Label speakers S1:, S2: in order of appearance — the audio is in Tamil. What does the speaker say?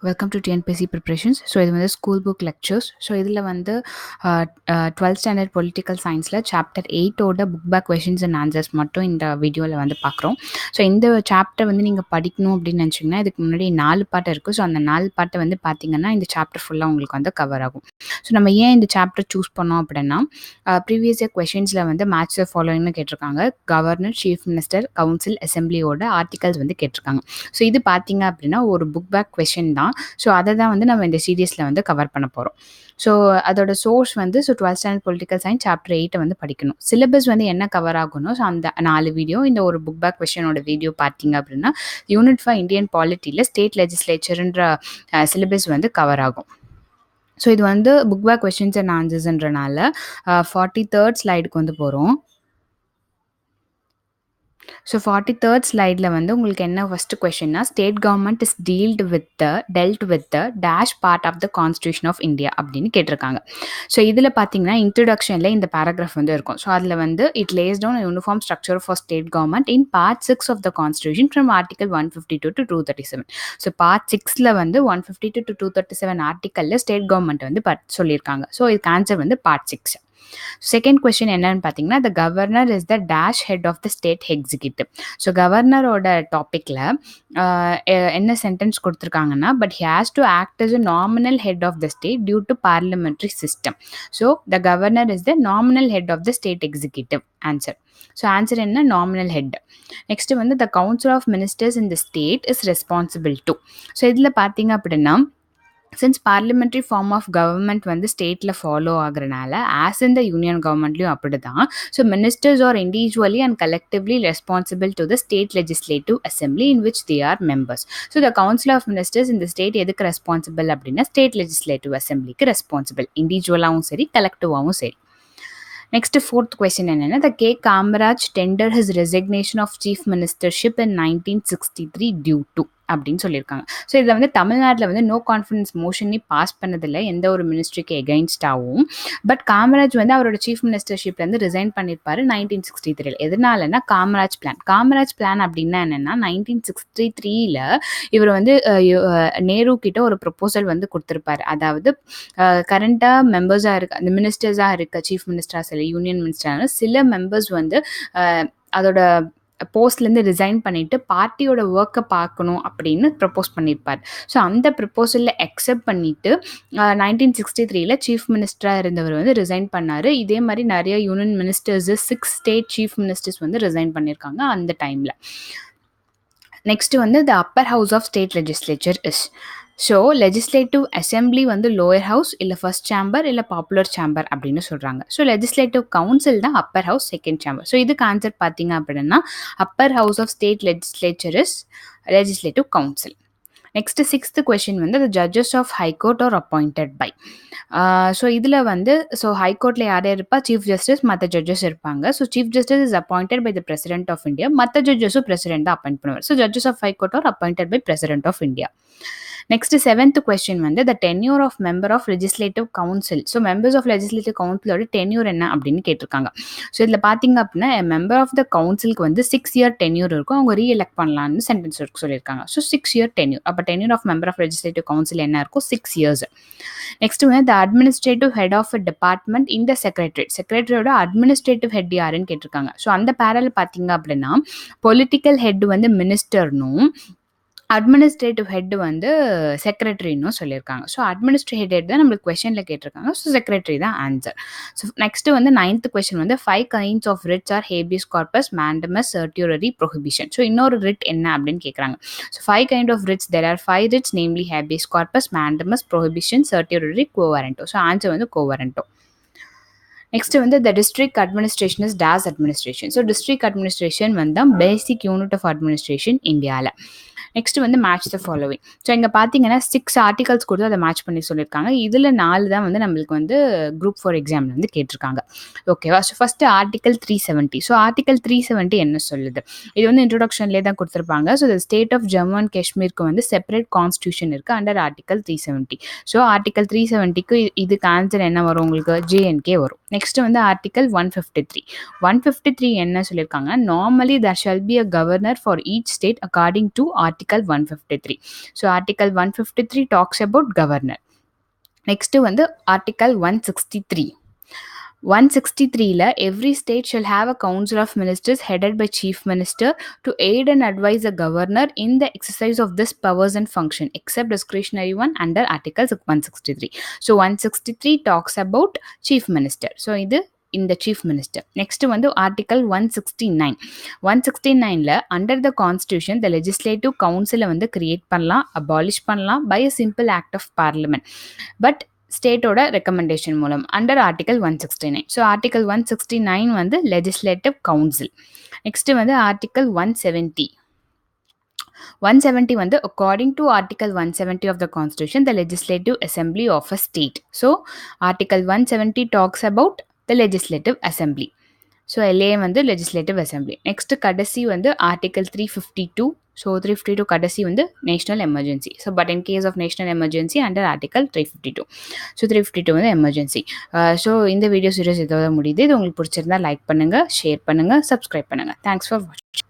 S1: Welcome to TNPSC preparations. So இது வந்து ஸ்கூல் புக் லெக்சர்ஸ். ஸோ இதில் வந்து 12th ஸ்டாண்டர்ட் பொலிட்டிக்கல் சயின்ஸில் சாப்டர் 8ஓட book back questions and answers மட்டும் இந்த வீடியோவில் வந்து பார்க்குறோம். ஸோ இந்த சாப்டர் வந்து நீங்கள் படிக்கணும் அப்படின்னு நினச்சிங்கன்னா இதுக்கு முன்னாடி 4 பாட்டு இருக்குது. ஸோ அந்த 4 பாட்டை வந்து பார்த்தீங்கன்னா இந்த சாப்டர் ஃபுல்லாக உங்களுக்கு வந்து கவர் ஆகும். ஸோ நம்ம ஏன் இந்த சாப்டர் சூஸ் பண்ணோம் அப்படின்னா ப்ரீவியஸ் இயர் கொஷின்ஸில் வந்து மேட்ச் த ஃபாலோயிங்னு கேட்டிருக்காங்க. கவர்னர், சீஃப் மினிஸ்டர், கவுன்சில், அசம்பிளியோட ஆர்டிகல்ஸ் வந்து கேட்டிருக்காங்க. ஸோ இது பார்த்தீங்க அப்படின்னா ஒரு புக் பேக் கொஷின் தான். ஸோ அதை தான் வந்து நம்ம இந்த சீரீஸில் வந்து கவர் பண்ண போகிறோம். ஸோ அதோட சோர்ஸ் வந்து 12th standard political science chapter 8 வந்து படிக்கணும். சிலபஸ் வந்து என்ன கவர் ஆகணும், ஸோ அந்த 4 வீடியோ இந்த ஒரு புக் பேக் கொஷனோட வீடியோ பார்த்தீங்க அப்படின்னா யூனிட் ஃபார் இந்தியன் பாலிட்டியில் ஸ்டேட் லெஜிஸ்லேச்சர்ன்ற சிலபஸ் வந்து கவர் ஆகும். ஸோ இது வந்து புக் பேக் கொஷின்ஸ் அண்ட் ஆன்சர்ஸ்ன்றனால 43rd ஸ்லைடுக்கு வந்து போகிறோம். ஸோ 43rd ஸ்லைடில் வந்து உங்களுக்கு என்ன ஃபஸ்ட்டு கொஷின்னா, state government is dealt with the dash part of the constitution of India அப்படின்னு கேட்டிருக்காங்க. ஸோ இதில் பார்த்தீங்கன்னா இன்ட்ரடக்ஷனில் இந்த பேராகிராஃப் வந்து இருக்கும். ஸோ அதில் வந்து it lays down uniform structure for state government in part 6 of the constitution from article 152 to 237. So part 6ல் வந்து 152 to 237 ஆர்டிக்கலில் ஸ்டேட் கவர்மெண்ட் வந்து சொல்லியிருக்காங்க. ஸோ இதுக்கு ஆன்சர் வந்து பார்ட் 6. செகண்ட் கொஸ்டின் என்னன்னு பார்த்தீங்கன்னா, the governor is the dash head of the state executive. So கவர்னரோட டாப்பிக்கில் என்ன சென்டென்ஸ் கொடுத்துருக்காங்கன்னா, but he has to act as a nominal head of the state due to parliamentary system. So the governor is the nominal head of the state executive. Answer. So answer என்ன, நாமினல் ஹெட். நெக்ஸ்ட் வந்து the council of ministers in the state is responsible to. So இதில் பார்த்தீங்க அப்படின்னா since parliamentary form of government வந்து ஸ்டேட்டில் ஃபாலோ ஆகுறனால ஆஸ் இன் த யூனியன் கவர்மெண்ட்லையும் அப்படி தான். So ministers are individually and collectively responsible to the state legislative assembly in which they are members. So the council of ministers இந்த ஸ்டேட் எதுக்கு ரெஸ்பான்சிபிள் அப்படின்னா ஸ்டேட் லெஜிஸ்லேட்டிவ் அசம்பிளிக்கு ரெஸ்பான்சிபிள், இண்டிவிஜுவலாகவும் சரி கலெக்டிவாகவும் சரி. நெக்ஸ்ட் ஃபோர்த் கொஸ்டின் என்னன்னா, the K Kamaraj tendered his resignation of chief ministership in 1963 due to அப்படின்னு சொல்லியிருக்காங்க. ஸோ இதில் வந்து தமிழ்நாட்டில் வந்து நோ கான்ஃபிடன்ஸ் மோஷனே பாஸ் பண்ணதில்லை எந்த ஒரு மினிஸ்ட்ரிக்கு எகெயின்ஸ்டாகவும். பட் காமராஜ் வந்து அவரோட சீஃப் மினிஸ்டர்ஷிப்லேருந்து ரிசைன் பண்ணியிருப்பாரு 1963. எதனாலன்னா காமராஜ் பிளான் அப்படின்னா என்னென்னா 1963 இவர் வந்து நேரு கிட்ட ஒரு ப்ரொப்போசல் வந்து கொடுத்துருப்பாரு. அதாவது கரண்ட்டாக மெம்பர்ஸாக இருக்க அந்த மினிஸ்டர்ஸாக இருக்க சீஃப் மினிஸ்டராக சில யூனியன் மினிஸ்டரான சில மெம்பர்ஸ் வந்து அதோட போஸ்ட்லேருந்து ரிசைன் பண்ணிவிட்டு பார்ட்டியோட ஒர்க்கை பார்க்கணும் அப்படின்னு ப்ரப்போஸ் பண்ணியிருப்பார். ஸோ அந்த ப்ரப்போசலில் அக்செப்ட் பண்ணிவிட்டு 1963 சீஃப் மினிஸ்டராக இருந்தவர் வந்து ரிசைன் பண்ணார். இதே மாதிரி நிறைய union ministers 6 state chief ministers வந்து ரிசைன் பண்ணியிருக்காங்க அந்த டைமில். நெக்ஸ்ட் வந்து the upper house of state legislature is. So legislative assembly வந்து லோயர் ஹவுஸ் இல்லை ஃபர்ஸ்ட் சேம்பர் இல்லை பாப்புலர் சேம்பர் அப்படின்னு சொல்கிறாங்க. ஸோ லெஜிஸ்லேட்டிவ் கவுன்சில் தான் upper house, second chamber. So இதுக்கு ஆன்சர் பார்த்தீங்க அப்படின்னா upper house of state legislature is legislative council. Next 6th question வந்து the judges of high court are appointed by. So இதில் வந்து ஸோ ஹைகோர்ட்டில் யார் இருப்பா, சீஃப் ஜஸ்டிஸ், மற்ற ஜட்ஜஸ் இருப்பாங்க. So chief justice is appointed by the president of India, மற்ற ஜட்ஜஸும் பிரசிடென்ட் தான் அப்பாயிண்ட் பண்ணுவார். So judges of high court are appointed by president of India. Next 7th question வந்து the tenure of member of legislative council. So members of legislative கவுன்சிலோட டென்யூர் என்ன அப்படின்னு கேட்டிருக்காங்க. ஸோ இதில் பார்த்தீங்க அப்படின்னா மெம்பர் ஆஃப் த கவுன்சிலுக்கு வந்து 6 year டென்யூர் இருக்கும், அவங்க ரீஎலெக்ட் பண்ணலான்னு சென்டென்ஸ் இருக்கு சொல்லியிருக்காங்க. So 6 year tenure. அப்போ tenure of member of legislative council என்ன இருக்கும், 6 years. நெக்ஸ்ட் வந்து the administrative head of a department இந்த செக்ரட்டரியோட அட்மினிஸ்ட்ரேட்டிவ் ஹெட் யாருன்னு கேட்டிருக்காங்க. ஸோ அந்த பேரல் பார்த்தீங்க அப்படின்னா பொலிட்டிக்கல் ஹெட் வந்து மினிஸ்டர்னும் அட்மினிஸ்ட்ரேட்டிவ் ஹெட் வந்து செக்ரட்டரின்னு சொல்லியிருக்காங்க. ஸோ அட்மினிஸ்ட்ரேட்டிவ் ஹெட் தான் நம்மளுக்கு கொஸ்டினில் கேட்டிருக்காங்க. ஸோ செக்ரட்டரி தான் ஆன்சர். ஸோ நெக்ஸ்ட் வந்து 9th கொஸ்டின் வந்து 5 kinds of writs are habeas corpus, mandamus, certiorari, prohibition. So இன்னொரு ரிட் என்ன அப்படின்னு கேட்குறாங்க. So 5 kinds of writs, there are 5 writs, namely habeas corpus, mandamus, prohibition, certiorari, quo warranto. So answer வந்து கோவரண்டோ. நெக்ஸ்ட் வந்து the district administration is days administration. So district administration வந்து பேசிக் யூனிட் ஆஃப் அட்மினிஸ்ட்ரேஷன் இந்தியாவில். நெக்ஸ்ட் வந்து மேட்ச் த ஃபாலோவிங். ஸோ இங்கே பார்த்தீங்கன்னா 6 ஆர்டிகல்ஸ் கொடுத்து அதை மேட்ச் பண்ணி சொல்லியிருக்காங்க. இதில் 4 தான் வந்து நம்மளுக்கு வந்து குரூப் 4 எக்ஸாமில் வந்து கேட்டிருக்காங்க. ஓகேவா? So first article 370. So article 370 என்ன சொல்லுது, இது வந்து இன்ட்ரோடக்ஷன்லேயே தான் கொடுத்துருப்பாங்க. So state of Jammu and காஷ்மீருக்கு வந்து செப்பரேட் கான்ஸ்டியூஷன் இருக்குது அண்டர் ஆர்டிகல் 370. ஸோ ஆர்டிகல் 370க்கு இதுக்கு ஆன்சர் என்ன வரும், உங்களுக்கு JNK வரும். நெக்ஸ்ட் நெக்ஸ்ட் வந்து ஆர்டிகல் 153 என்ன சொல்லியிருக்காங்க, normally there shall be a governor for each state according to article 153. So article 153 talks about governor. Next வந்து article 163ல every state shall have a council of ministers headed by chief minister to aid and advise the governor in the exercise of this powers and function except discretionary one under article 163. So 163 talks about chief minister. So இது இந்த chief minister. Next வந்து article 169ல under the constitution the legislative council வந்து create பண்ணலாம், abolish பண்ணலாம் by a simple act of parliament, but ஸ்டேட்டோட ரெக்கமெண்டேஷன் மூலம் அண்டர் ஆர்டிகல் 169. ஸோ ஆர்டிகல் 169 வந்து லெஜிஸ்லேட்டிவ் கவுன்சில். நெக்ஸ்ட் வந்து ஆர்டிகல் 170 வந்து according to article 170 of the constitution the legislative assembly of a state. So article 170 talks about the legislative assembly. So LA வந்து லெஜிஸ்லேட்டிவ் அசம்பிளி. நெக்ஸ்ட் கடைசி வந்து ஆர்டிகல் 352. ஸோ 352 கடைசி வந்து national emergency. So but in case of national emergency under article 352. So 352 வந்து எமர்ஜென்சி. ஸோ இந்த வீடியோ சீரிஸ் இதோட முடியுது. இது உங்களுக்கு பிடிச்சிருந்தா லைக் பண்ணுங்கள், ஷேர் பண்ணுங்கள், சப்ஸ்கிரைப் பண்ணுங்கள். தேங்க்ஸ் ஃபார் வாட்சிங்.